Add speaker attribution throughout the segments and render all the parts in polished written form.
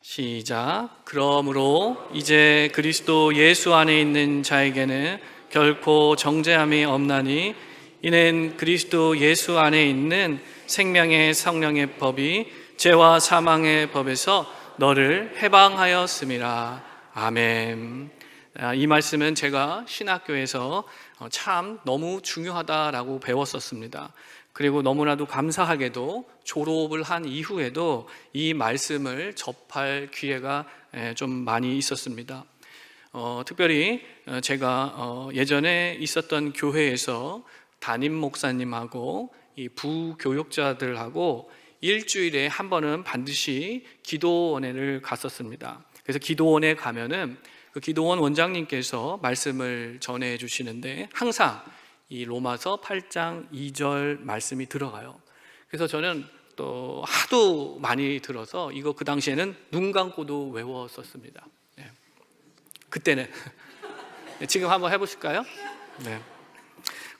Speaker 1: 시작. 그러므로 이제 그리스도 예수 안에 있는 자에게는 결코 정죄함이 없나니 이는 그리스도 예수 안에 있는 생명의 성령의 법이 죄와 사망의 법에서 너를 해방하였음이라. 아멘. 이 말씀은 제가 신학교에서 참 너무 중요하다라고 배웠었습니다. 그리고 너무나도 감사하게도 졸업을 한 이후에도 이 말씀을 접할 기회가 좀 많이 있었습니다. 특별히 제가 예전에 있었던 교회에서 담임 목사님하고 이 부교육자들하고 일주일에 한 번은 반드시 기도원회를 갔었습니다. 그래서 기도원에 가면은 그 기도원 원장님께서 말씀을 전해 주시는데 항상 이 로마서 8장 2절 말씀이 들어가요. 그래서 저는 또 하도 많이 들어서 이거 그 당시에는 눈 감고도 외웠었습니다. 네. 그때는 지금 한번 해보실까요? 네.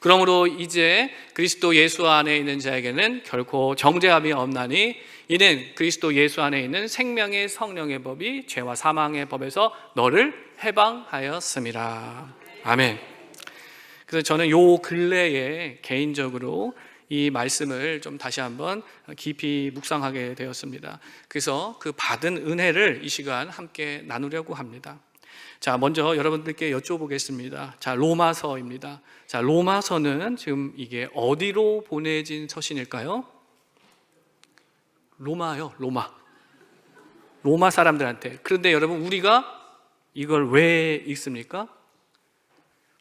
Speaker 1: 그러므로 이제 그리스도 예수 안에 있는 자에게는 결코 정죄함이 없나니 이는 그리스도 예수 안에 있는 생명의 성령의 법이 죄와 사망의 법에서 너를 해방하였음이라. 아멘. 그래서 저는 요 근래에 개인적으로 이 말씀을 좀 다시 한번 깊이 묵상하게 되었습니다. 그래서 그 받은 은혜를 이 시간 함께 나누려고 합니다. 자, 먼저 여러분들께 여쭤보겠습니다. 자, 로마서입니다. 자, 로마서는 지금 이게 어디로 보내진 서신일까요? 로마요, 로마. 로마 사람들한테. 그런데 여러분, 우리가 이걸 왜 읽습니까?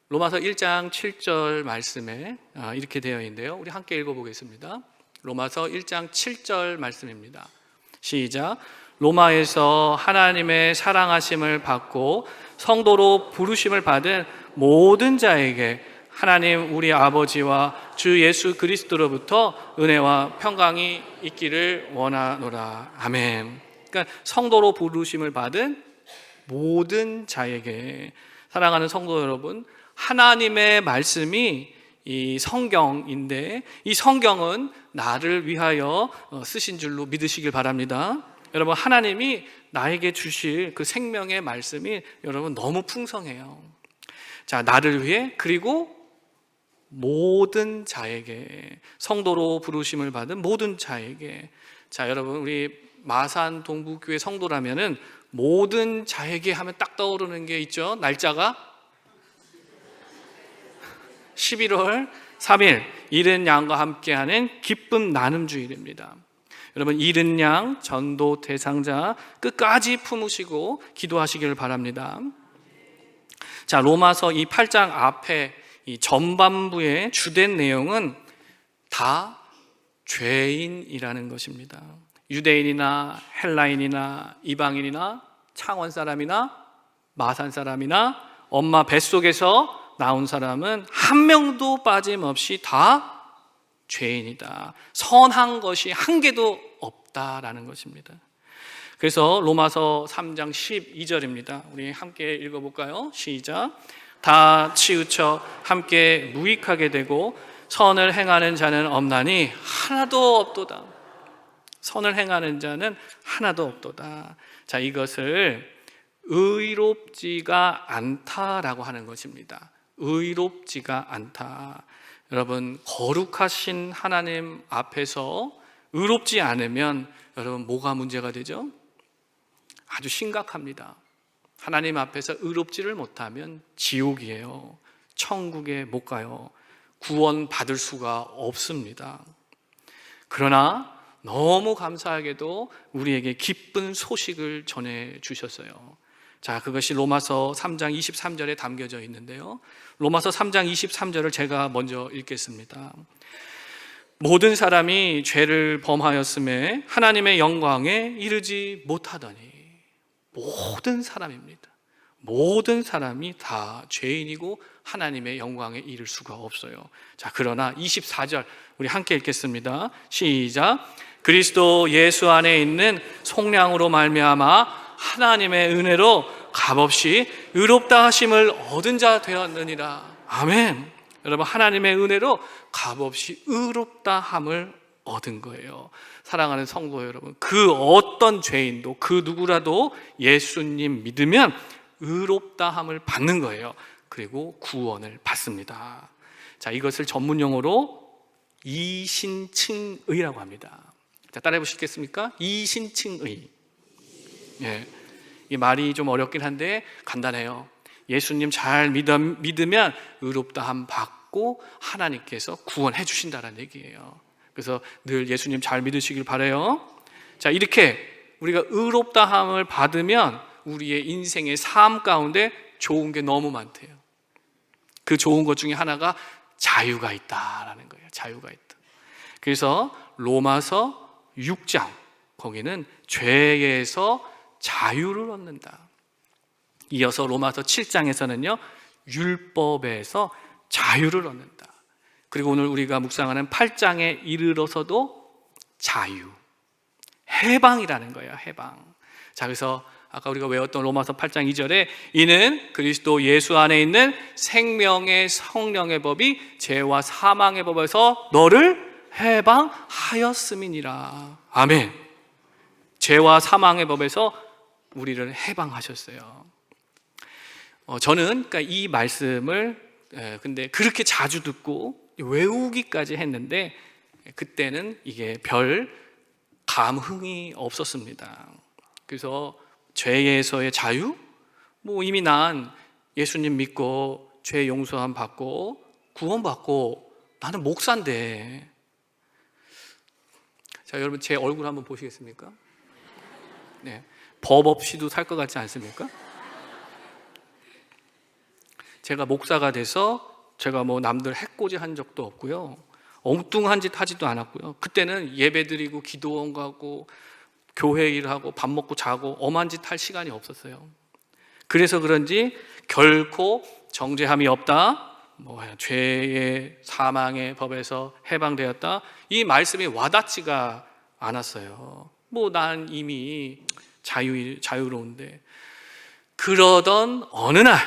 Speaker 1: 로마서 1장 7절 말씀에 이렇게 되어 있는데요. 우리 함께 읽어보겠습니다. 로마서 1장 7절 말씀입니다. 시작. 로마에서 하나님의 사랑하심을 받고 성도로 부르심을 받은 모든 자에게 하나님 우리 아버지와 주 예수 그리스도로부터 은혜와 평강이 있기를 원하노라. 아멘. 그러니까 성도로 부르심을 받은 모든 자에게, 사랑하는 성도 여러분, 하나님의 말씀이 이 성경인데 이 성경은 나를 위하여 쓰신 줄로 믿으시길 바랍니다. 여러분, 하나님이 나에게 주실 그 생명의 말씀이 여러분 너무 풍성해요. 자, 나를 위해, 그리고 모든 자에게, 성도로 부르심을 받은 모든 자에게. 자, 여러분, 우리 마산 동부교회 성도라면은 모든 자에게 하면 딱 떠오르는 게 있죠. 날짜가 11월 3일 이른 양과 함께하는 기쁨 나눔 주일입니다. 여러분, 이른 양 전도 대상자 끝까지 품으시고 기도하시기를 바랍니다. 자, 로마서 이 8장 앞에 이 전반부의 주된 내용은 다 죄인이라는 것입니다. 유대인이나 헬라인이나 이방인이나 창원 사람이나 마산 사람이나 엄마 뱃속에서 나온 사람은 한 명도 빠짐없이 다 죄인이다. 선한 것이 한 개도 없다라는 것입니다. 그래서 로마서 3장 12절입니다. 우리 함께 읽어볼까요? 시작. 다 치우쳐 함께 무익하게 되고 선을 행하는 자는 없나니 하나도 없도다. 선을 행하는 자는 하나도 없도다. 자, 이것을 의롭지가 않다라고 하는 것입니다. 의롭지가 않다. 여러분, 거룩하신 하나님 앞에서 의롭지 않으면 여러분 뭐가 문제가 되죠? 아주 심각합니다. 하나님 앞에서 의롭지를 못하면 지옥이에요. 천국에 못 가요. 구원 받을 수가 없습니다. 그러나 너무 감사하게도 우리에게 기쁜 소식을 전해 주셨어요. 자, 그것이 로마서 3장 23절에 담겨져 있는데요. 로마서 3장 23절을 제가 먼저 읽겠습니다. 모든 사람이 죄를 범하였음에 하나님의 영광에 이르지 못하더니. 모든 사람입니다. 모든 사람이 다 죄인이고 하나님의 영광에 이를 수가 없어요. 자, 그러나 24절 우리 함께 읽겠습니다. 시작. 그리스도 예수 안에 있는 속량으로 말미암아 하나님의 은혜로 값없이 의롭다 하심을 얻은 자 되었느니라. 아멘. 여러분, 하나님의 은혜로 값없이 의롭다 함을 얻은 거예요. 사랑하는 성도 여러분, 그 어떤 죄인도 그 누구라도 예수님 믿으면 의롭다함을 받는 거예요. 그리고 구원을 받습니다. 자, 이것을 전문 용어로 이신칭의라고 합니다. 자, 따라해 보시겠습니까? 이신칭의. 예, 이 말이 좀 어렵긴 한데 간단해요. 예수님 잘 믿으면 의롭다함 받고 하나님께서 구원해 주신다는 얘기예요. 그래서 늘 예수님 잘 믿으시길 바라요. 자, 이렇게 우리가 의롭다함을 받으면 우리의 인생의 삶 가운데 좋은 게 너무 많대요. 그 좋은 것 중에 하나가 자유가 있다라는 거예요. 자유가 있다. 그래서 로마서 6장 거기는 죄에서 자유를 얻는다. 이어서 로마서 7장에서는요 율법에서 자유를 얻는다. 그리고 오늘 우리가 묵상하는 8장에 이르러서도 자유, 해방이라는 거예요. 해방. 자, 그래서 아까 우리가 외웠던 로마서 8장 2절에 이는 그리스도 예수 안에 있는 생명의 성령의 법이 죄와 사망의 법에서 너를 해방하였음이니라. 아멘. 죄와 사망의 법에서 우리를 해방하셨어요. 저는 그러니까 이 말씀을 근데 그렇게 자주 듣고 외우기까지 했는데 그때는 이게 별 감흥이 없었습니다. 그래서 죄에서의 자유? 뭐 이미 난 예수님 믿고 죄 용서함 받고 구원받고 나는 목사인데. 자, 여러분 제 얼굴 한번 보시겠습니까? 네, 법 없이도 살 것 같지 않습니까? 제가 목사가 돼서 제가 뭐 남들 해코지 한 적도 없고요, 엉뚱한 짓 하지도 않았고요. 그때는 예배 드리고 기도원 가고 교회 일하고 밥 먹고 자고 엄한 짓 할 시간이 없었어요. 그래서 그런지 결코 정죄함이 없다, 뭐 죄의 사망의 법에서 해방되었다, 이 말씀이 와닿지가 않았어요. 뭐 난 이미 자유로운데. 그러던 어느 날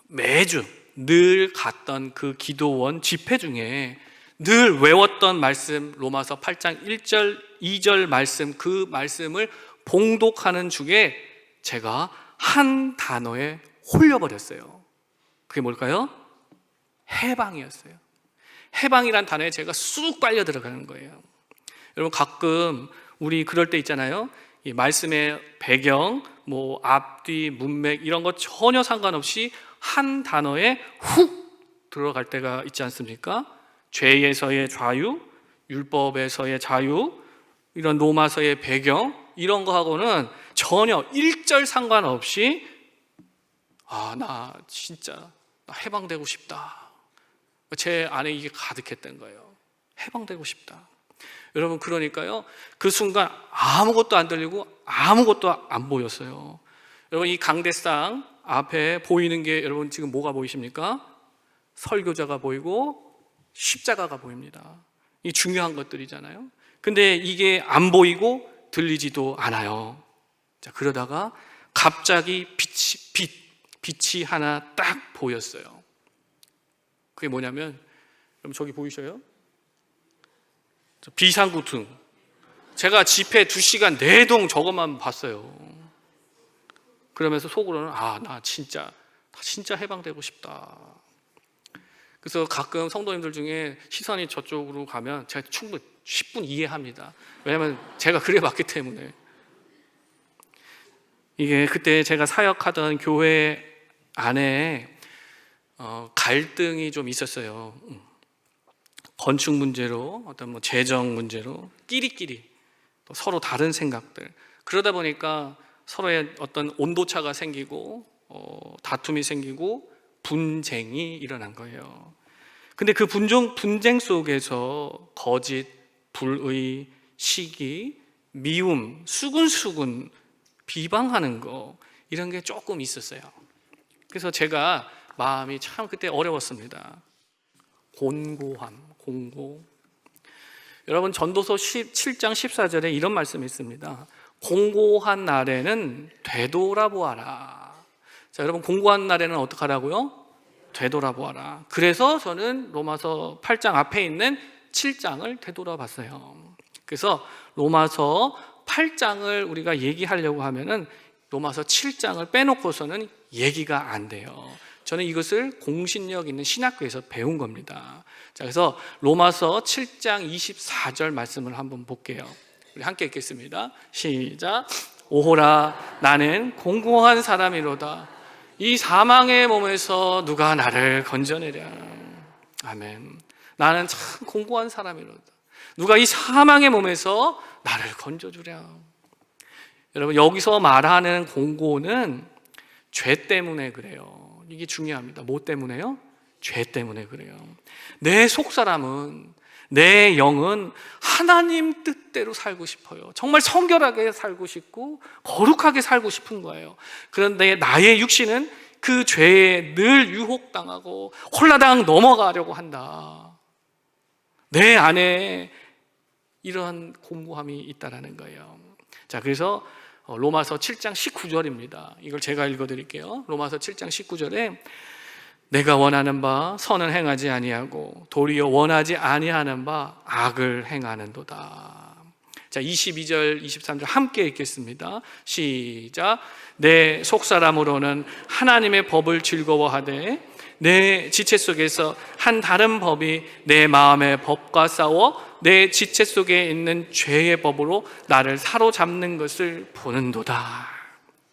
Speaker 1: 매주 늘 갔던 그 기도원 집회 중에 늘 외웠던 말씀, 로마서 8장 1절 2절 말씀, 그 말씀을 봉독하는 중에 제가 한 단어에 홀려버렸어요. 그게 뭘까요? 해방이었어요. 해방이란 단어에 제가 쑥 빨려 들어가는 거예요. 여러분 가끔 우리 그럴 때 있잖아요. 이 말씀의 배경, 뭐 앞뒤, 문맥 이런 거 전혀 상관없이 한 단어에 훅 들어갈 때가 있지 않습니까? 죄에서의 자유, 율법에서의 자유, 이런 로마서의 배경 이런 거하고는 전혀 일절 상관없이 나 진짜 해방되고 싶다. 제 안에 이게 가득했던 거예요. 해방되고 싶다. 여러분 그러니까요 그 순간 아무것도 안 들리고 아무것도 안 보였어요. 여러분 이 강대상 앞에 보이는 게 여러분 지금 뭐가 보이십니까? 설교자가 보이고 십자가가 보입니다. 이 중요한 것들이잖아요. 근데 이게 안 보이고 들리지도 않아요. 자, 그러다가 갑자기 빛이 하나 딱 보였어요. 그게 뭐냐면 여러분 저기 보이셔요? 비상구등. 제가 집회 2시간 내동 저것만 봤어요. 그러면서 속으로는 나 진짜 해방되고 싶다. 그래서 가끔 성도님들 중에 시선이 저쪽으로 가면 제가 충분히 10분 이해합니다. 왜냐하면 제가 그래 봤기 때문에. 이게 그때 제가 사역하던 교회 안에 갈등이 좀 있었어요. 건축 문제로, 어떤 뭐 재정 문제로 끼리끼리 또 서로 다른 생각들. 그러다 보니까 서로의 어떤 온도차가 생기고 다툼이 생기고 분쟁이 일어난 거예요. 근데 그 분쟁 속에서 거짓, 불의, 시기, 미움, 수근수근 비방하는 거 이런 게 조금 있었어요. 그래서 제가 마음이 참 그때 어려웠습니다. 공고. 여러분 전도서 7장 14절에 이런 말씀이 있습니다. 공고한 날에는 되돌아보아라. 자, 여러분 공고한 날에는 어떻게 하라고요? 되돌아보아라. 그래서 저는 로마서 8장 앞에 있는 7장을 되돌아봤어요. 그래서 로마서 8장을 우리가 얘기하려고 하면은 로마서 7장을 빼놓고서는 얘기가 안 돼요. 저는 이것을 공신력 있는 신학교에서 배운 겁니다. 자, 그래서 로마서 7장 24절 말씀을 한번 볼게요. 우리 함께 읽겠습니다. 시작. 오호라 나는 공고한 사람이로다. 이 사망의 몸에서 누가 나를 건져내랴. 아멘. 나는 참 공고한 사람이로다. 누가 이 사망의 몸에서 나를 건져주랴. 여러분, 여기서 말하는 공고는 죄 때문에 그래요. 이게 중요합니다. 뭐 때문에요? 죄 때문에 그래요. 내 속사람은, 내 영은 하나님 뜻대로 살고 싶어요. 정말 성결하게 살고 싶고 거룩하게 살고 싶은 거예요. 그런데 나의 육신은 그 죄에 늘 유혹당하고 홀라당 넘어가려고 한다. 내 안에 이러한 공고함이 있다라는 거예요. 자, 그래서 로마서 7장 19절입니다. 이걸 제가 읽어드릴게요. 로마서 7장 19절에 내가 원하는 바 선을 행하지 아니하고 도리어 원하지 아니하는 바 악을 행하는도다. 자, 22절 23절 함께 읽겠습니다. 시작. 내 속사람으로는 하나님의 법을 즐거워하되 내 지체 속에서 한 다른 법이 내 마음의 법과 싸워 내 지체 속에 있는 죄의 법으로 나를 사로잡는 것을 보는도다.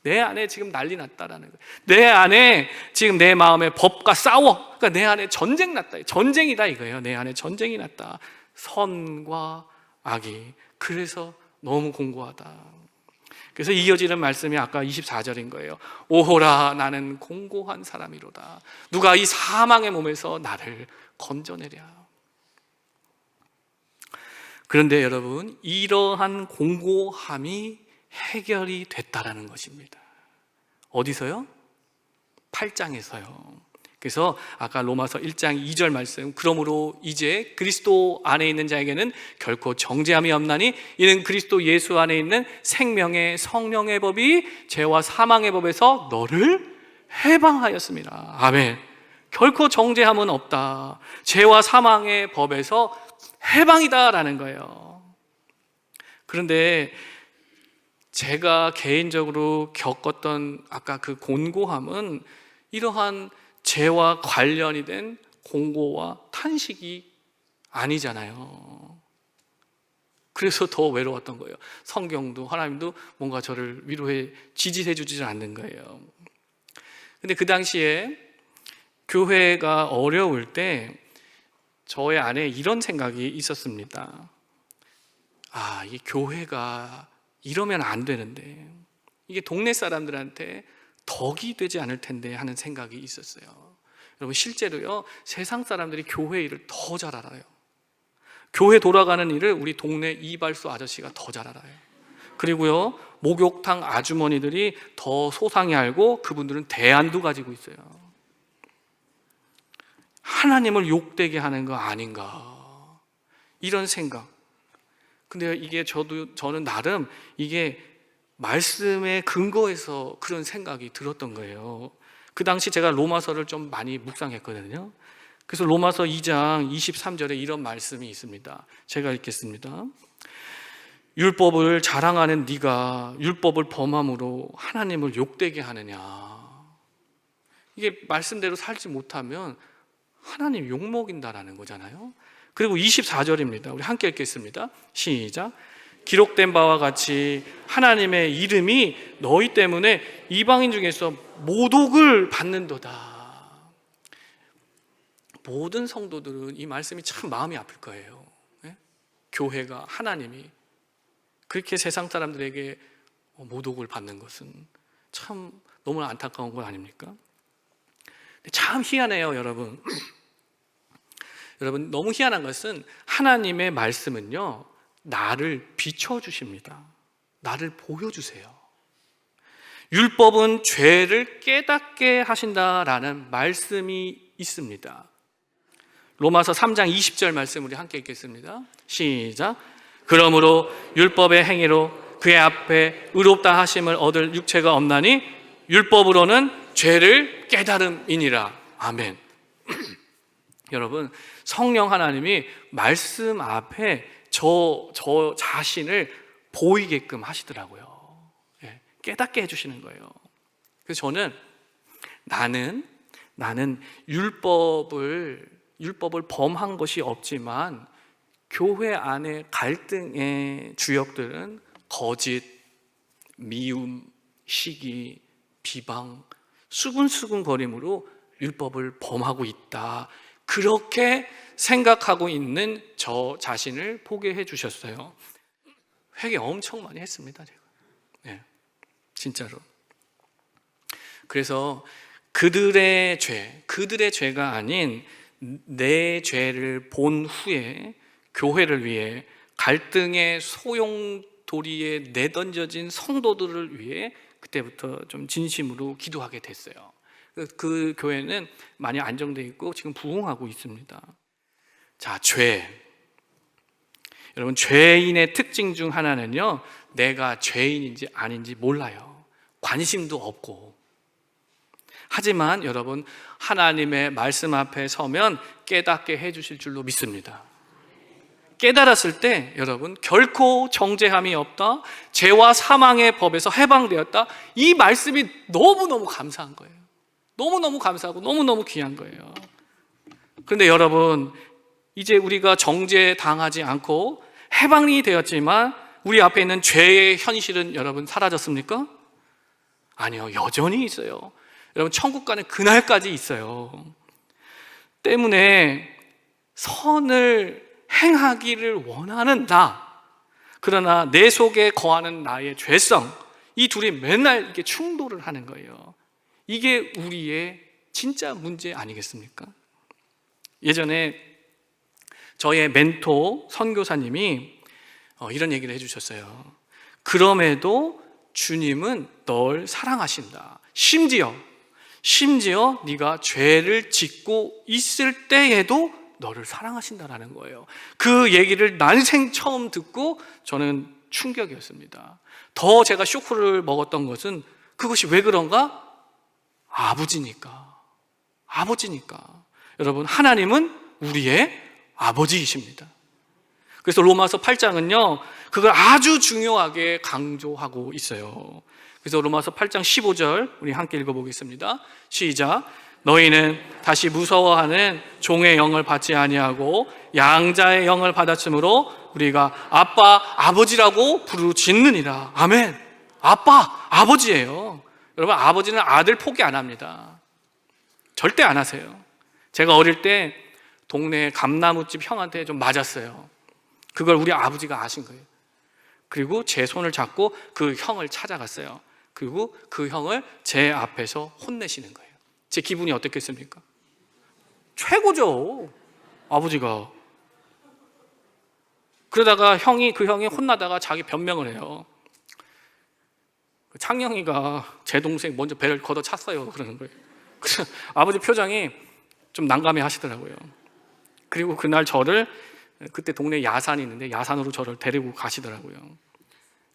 Speaker 1: 내 안에 지금 난리 났다라는 거예요. 내 안에 지금 내 마음의 법과 싸워. 그러니까 내 안에 전쟁 났다. 전쟁이다 이거예요. 내 안에 전쟁이 났다. 선과 악이. 그래서 너무 공고하다. 그래서 이어지는 말씀이 아까 24절인 거예요. 오호라 나는 공고한 사람이로다. 누가 이 사망의 몸에서 나를 건져내랴. 그런데 여러분, 이러한 공고함이 해결이 됐다라는 것입니다. 어디서요? 8장에서요. 그래서 아까 로마서 1장 2절 말씀, 그러므로 이제 그리스도 안에 있는 자에게는 결코 정죄함이 없나니 이는 그리스도 예수 안에 있는 생명의 성령의 법이 죄와 사망의 법에서 너를 해방하였습니다. 아멘. 결코 정죄함은 없다. 죄와 사망의 법에서 해방이다라는 거예요. 그런데 제가 개인적으로 겪었던 아까 그 곤고함은 이러한 죄와 관련이 된 공고와 탄식이 아니잖아요. 그래서 더 외로웠던 거예요. 성경도 하나님도 뭔가 저를 위로해 지지해 주지 않는 거예요. 근데 그 당시에 교회가 어려울 때 저의 안에 이런 생각이 있었습니다. 아, 이 교회가 이러면 안 되는데, 이게 동네 사람들한테 덕이 되지 않을 텐데 하는 생각이 있었어요. 여러분, 실제로요, 세상 사람들이 교회 일을 더 잘 알아요. 교회 돌아가는 일을 우리 동네 이발소 아저씨가 더 잘 알아요. 그리고요, 목욕탕 아주머니들이 더 소상히 알고 그분들은 대안도 가지고 있어요. 하나님을 욕되게 하는 거 아닌가, 이런 생각. 근데 이게 저는 나름 이게 말씀의 근거에서 그런 생각이 들었던 거예요. 그 당시 제가 로마서를 좀 많이 묵상했거든요. 그래서 로마서 2장 23절에 이런 말씀이 있습니다. 제가 읽겠습니다. 율법을 자랑하는 네가 율법을 범함으로 하나님을 욕되게 하느냐. 이게 말씀대로 살지 못하면 하나님 욕먹인다라는 거잖아요. 그리고 24절입니다. 우리 함께 읽겠습니다. 시작. 기록된 바와 같이 하나님의 이름이 너희 때문에 이방인 중에서 모독을 받는도다. 모든 성도들은 이 말씀이 참 마음이 아플 거예요. 네? 교회가, 하나님이 그렇게 세상 사람들에게 모독을 받는 것은 참 너무 안타까운 건 아닙니까? 참 희한해요, 여러분. 여러분, 너무 희한한 것은 하나님의 말씀은요, 나를 비춰주십니다. 나를 보여주세요. 율법은 죄를 깨닫게 하신다라는 말씀이 있습니다. 로마서 3장 20절 말씀 우리 함께 읽겠습니다. 시작. 그러므로 율법의 행위로 그의 앞에 의롭다 하심을 얻을 육체가 없나니 율법으로는 죄를 깨달음이니라. 아멘. 여러분, 성령 하나님이 말씀 앞에 저 자신을 보이게끔 하시더라고요. 예, 깨닫게 해주시는 거예요. 그래서 저는 나는 율법을 범한 것이 없지만 교회 안의 갈등의 주역들은 거짓, 미움, 시기, 비방, 수근수근거림으로 율법을 범하고 있다. 그렇게 생각하고 있는 저 자신을 보게 해주셨어요. 회개 엄청 많이 했습니다, 제가. 네, 진짜로. 그래서 그들의 죄가 아닌 내 죄를 본 후에 교회를 위해 갈등의 소용돌이에 내던져진 성도들을 위해 그때부터 좀 진심으로 기도하게 됐어요. 그 교회는 많이 안정되어 있고 지금 부흥하고 있습니다. 자, 죄. 여러분, 죄인의 특징 중 하나는요, 내가 죄인인지 아닌지 몰라요. 관심도 없고. 하지만 여러분, 하나님의 말씀 앞에 서면 깨닫게 해주실 줄로 믿습니다. 깨달았을 때 여러분, 결코 정죄함이 없다, 죄와 사망의 법에서 해방되었다, 이 말씀이 너무너무 감사한 거예요. 너무너무 감사하고 너무너무 귀한 거예요. 그런데 여러분, 이제 우리가 정죄당하지 않고 해방이 되었지만 우리 앞에 있는 죄의 현실은 여러분 사라졌습니까? 아니요, 여전히 있어요. 여러분, 천국 가는 그날까지 있어요. 때문에 선을 행하기를 원하는 나, 그러나 내 속에 거하는 나의 죄성, 이 둘이 맨날 이렇게 충돌을 하는 거예요. 이게 우리의 진짜 문제 아니겠습니까? 예전에 저의 멘토 선교사님이 이런 얘기를 해주셨어요. 그럼에도 주님은 널 사랑하신다. 심지어 네가 죄를 짓고 있을 때에도 너를 사랑하신다라는 거예요. 그 얘기를 난생 처음 듣고 저는 충격이었습니다. 더 제가 쇼크를 먹었던 것은 그것이 왜 그런가? 아버지니까. 여러분, 하나님은 우리의 아버지이십니다. 그래서 로마서 8장은요, 그걸 아주 중요하게 강조하고 있어요. 그래서 로마서 8장 15절 우리 함께 읽어보겠습니다. 시작. 너희는 다시 무서워하는 종의 영을 받지 아니하고 양자의 영을 받았으므로 우리가 아빠, 아버지라고 부르짖느니라. 아멘. 아빠, 아버지예요. 여러분, 아버지는 아들 포기 안 합니다. 절대 안 하세요. 제가 어릴 때 동네 감나무집 형한테 좀 맞았어요. 그걸 우리 아버지가 아신 거예요. 그리고 제 손을 잡고 그 형을 찾아갔어요. 그리고 그 형을 제 앞에서 혼내시는 거예요. 제 기분이 어떻겠습니까? 최고죠, 아버지가. 그러다가 그 형이 혼나다가 자기 변명을 해요. 창영이가 제 동생 먼저 배를 걷어찼어요, 그러는 거예요. 그래서 아버지 표정이 좀 난감해 하시더라고요. 그리고 그날 저를, 그때 동네에 야산이 있는데 야산으로 저를 데리고 가시더라고요.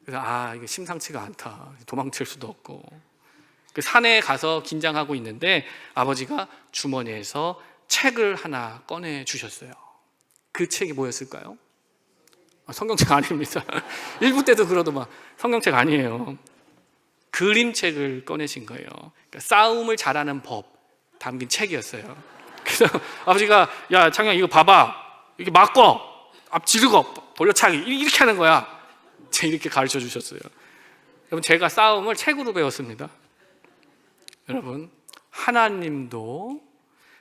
Speaker 1: 그래서 이게 심상치가 않다, 도망칠 수도 없고. 그 산에 가서 긴장하고 있는데 아버지가 주머니에서 책을 하나 꺼내 주셨어요. 그 책이 뭐였을까요? 성경책 아닙니다. 일부 때도 그러더만 성경책 아니에요. 그림책을 꺼내신 거예요. 그러니까 싸움을 잘하는 법 담긴 책이었어요. 그래서 아버지가, 야, 창영 이거 봐봐, 이렇게 맞고 앞 지르고 돌려차기 이렇게 하는 거야. 제가 이렇게 가르쳐 주셨어요. 여러분, 제가 싸움을 책으로 배웠습니다. 여러분, 하나님도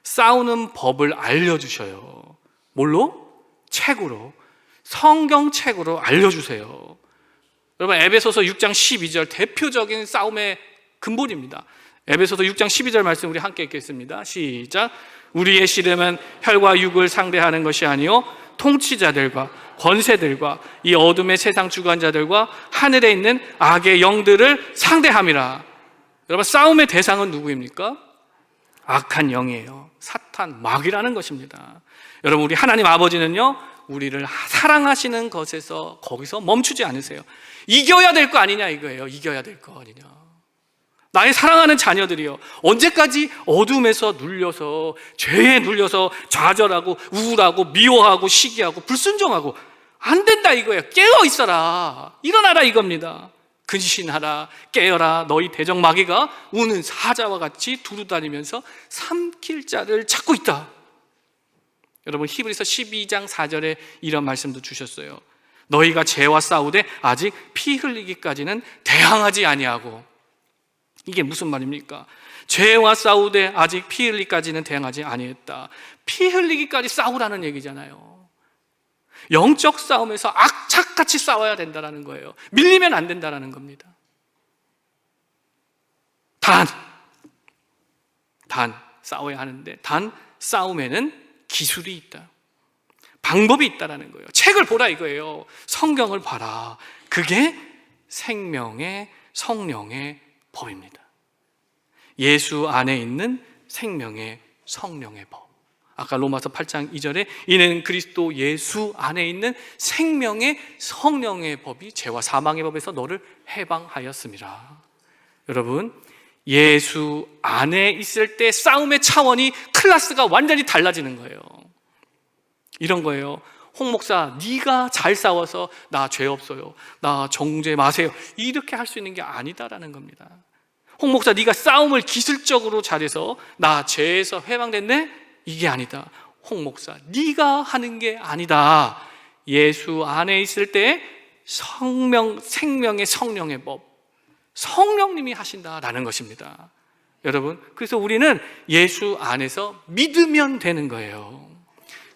Speaker 1: 싸우는 법을 알려주셔요. 뭘로? 책으로. 성경책으로 알려주세요. 여러분, 에베소서 6장 12절 대표적인 싸움의 근본입니다. 에베소서 6장 12절 말씀 우리 함께 읽겠습니다. 시작. 우리의 씨름은 혈과 육을 상대하는 것이 아니요 통치자들과 권세들과 이 어둠의 세상 주관자들과 하늘에 있는 악의 영들을 상대함이라. 여러분, 싸움의 대상은 누구입니까? 악한 영이에요. 사탄, 마귀라는 것입니다. 여러분, 우리 하나님 아버지는요, 우리를 사랑하시는 것에서 거기서 멈추지 않으세요. 이겨야 될 거 아니냐 이거예요. 이겨야 될 거 아니냐. 나의 사랑하는 자녀들이요, 언제까지 어둠에서 눌려서, 죄에 눌려서 좌절하고 우울하고 미워하고 시기하고 불순종하고, 안 된다 이거예요. 깨어 있어라, 일어나라 이겁니다. 근신하라, 깨어라. 너희 대적마귀가 우는 사자와 같이 두루다니면서 삼킬 자를 찾고 있다. 여러분, 히브리서 12장 4절에 이런 말씀도 주셨어요. 너희가 죄와 싸우되 아직 피 흘리기까지는 대항하지 아니하고. 이게 무슨 말입니까? 죄와 싸우되 아직 피 흘리기까지는 대항하지 아니했다. 피 흘리기까지 싸우라는 얘기잖아요. 영적 싸움에서 악착같이 싸워야 된다는 거예요. 밀리면 안 된다는 겁니다. 단 싸워야 하는데, 단 싸움에는 기술이 있다, 방법이 있다라는 거예요. 책을 보라 이거예요. 성경을 봐라. 그게 생명의 성령의 법입니다. 예수 안에 있는 생명의 성령의 법. 아까 로마서 8장 2절에 이는 그리스도 예수 안에 있는 생명의 성령의 법이 죄와 사망의 법에서 너를 해방하였습니다. 여러분, 예수 안에 있을 때 싸움의 차원이, 클래스가 완전히 달라지는 거예요. 이런 거예요. 홍 목사, 네가 잘 싸워서 나 죄 없어요, 나 정죄 마세요, 이렇게 할 수 있는 게 아니다라는 겁니다. 홍 목사, 네가 싸움을 기술적으로 잘해서 나 죄에서 해방됐네, 이게 아니다. 홍 목사, 네가 하는 게 아니다. 예수 안에 있을 때 생명의 성령의 법, 성령님이 하신다라는 것입니다. 여러분, 그래서 우리는 예수 안에서 믿으면 되는 거예요.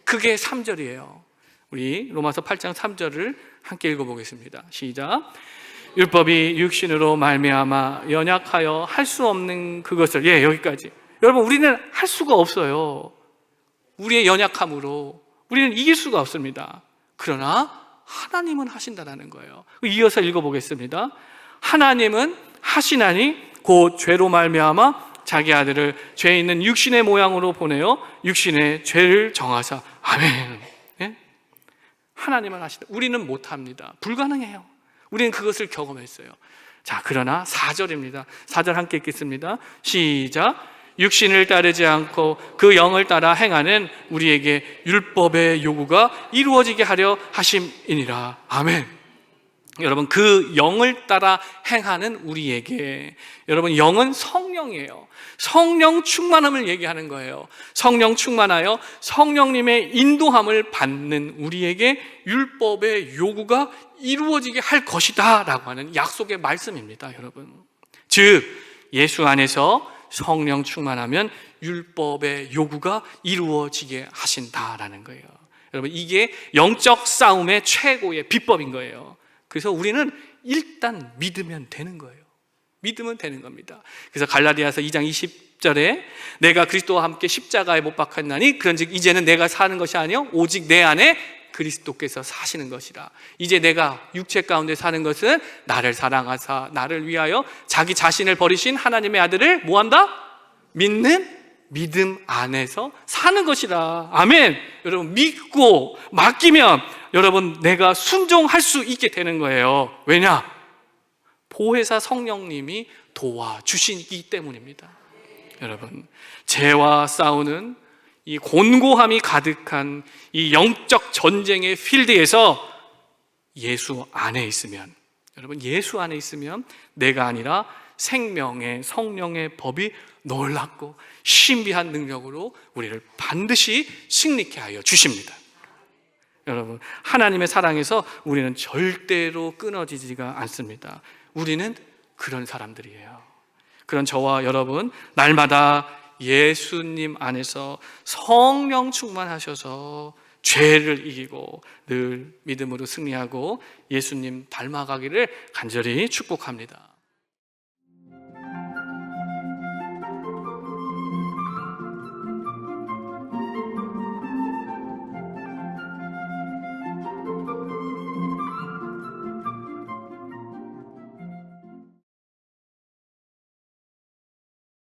Speaker 1: 그게 3절이에요. 우리 로마서 8장 3절을 함께 읽어보겠습니다. 시작. 율법이 육신으로 말미암아 연약하여 할 수 없는 그것을, 여기까지. 여러분, 우리는 할 수가 없어요. 우리의 연약함으로 우리는 이길 수가 없습니다. 그러나 하나님은 하신다라는 거예요. 이어서 읽어보겠습니다. 하나님은 하시나니 곧 죄로 말미암아 자기 아들을 죄 있는 육신의 모양으로 보내어 육신의 죄를 정하사. 아멘. 하나님은 하시다. 우리는 못합니다. 불가능해요. 우리는 그것을 경험했어요. 자, 그러나 4절입니다. 4절 함께 읽겠습니다. 시작. 육신을 따르지 않고 그 영을 따라 행하는 우리에게 율법의 요구가 이루어지게 하려 하심이니라. 아멘. 여러분, 그 영을 따라 행하는 우리에게, 여러분, 영은 성령이에요. 성령 충만함을 얘기하는 거예요. 성령 충만하여 성령님의 인도함을 받는 우리에게 율법의 요구가 이루어지게 할 것이다 라고 하는 약속의 말씀입니다. 여러분, 즉 예수 안에서 성령 충만하면 율법의 요구가 이루어지게 하신다라는 거예요. 여러분, 이게 영적 싸움의 최고의 비법인 거예요. 그래서 우리는 일단 믿으면 되는 거예요. 믿으면 되는 겁니다. 그래서 갈라디아서 2장 20절에 내가 그리스도와 함께 십자가에 못 박혔나니 그런즉 이제는 내가 사는 것이 아니요 오직 내 안에 그리스도께서 사시는 것이라. 이제 내가 육체 가운데 사는 것은 나를 사랑하사 나를 위하여 자기 자신을 버리신 하나님의 아들을 뭐한다? 믿는 믿음 안에서 사는 것이라. 아멘. 여러분, 믿고 맡기면 여러분 내가 순종할 수 있게 되는 거예요. 왜냐? 보혜사 성령님이 도와주시기 때문입니다. 여러분, 죄와 싸우는 이 곤고함이 가득한 이 영적 전쟁의 필드에서 예수 안에 있으면, 여러분, 예수 안에 있으면 내가 아니라 생명의 성령의 법이 놀랍고 신비한 능력으로 우리를 반드시 승리케 하여 주십니다. 여러분, 하나님의 사랑에서 우리는 절대로 끊어지지가 않습니다. 우리는 그런 사람들이에요. 그런 저와 여러분, 날마다 예수님 안에서 성령 충만하셔서 죄를 이기고 늘 믿음으로 승리하고 예수님 닮아가기를 간절히 축복합니다.